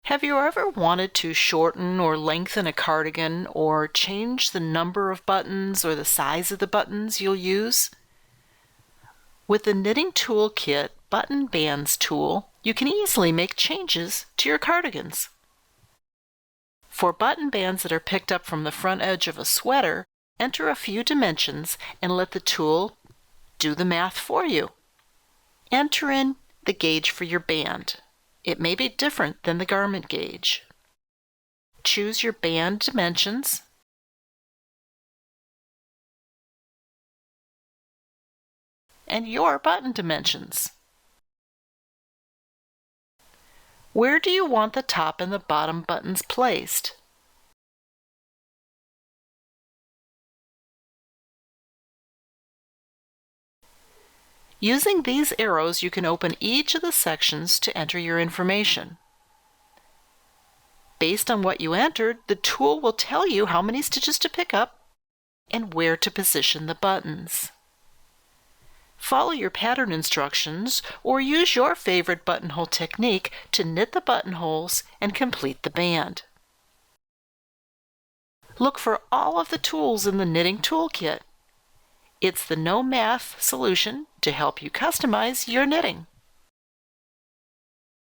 Have you ever wanted to shorten or lengthen a cardigan or change the number of buttons or the size of the buttons you'll use? With the Knitting Toolkit Button Bands tool, you can easily make changes to your cardigans. For button bands that are picked up from the front edge of a sweater, enter a few dimensions and let the tool do the math for you. Enter in the gauge for your band. It may be different than the garment gauge. Choose your band dimensions and your button dimensions. Where do you want the top and the bottom buttons placed? Using these arrows, you can open each of the sections to enter your information. Based on what you entered, the tool will tell you how many stitches to pick up and where to position the buttons. Follow your pattern instructions or use your favorite buttonhole technique to knit the buttonholes and complete the band. Look for all of the tools in the Knitting Toolkit. It's the no math solution to help you customize your knitting.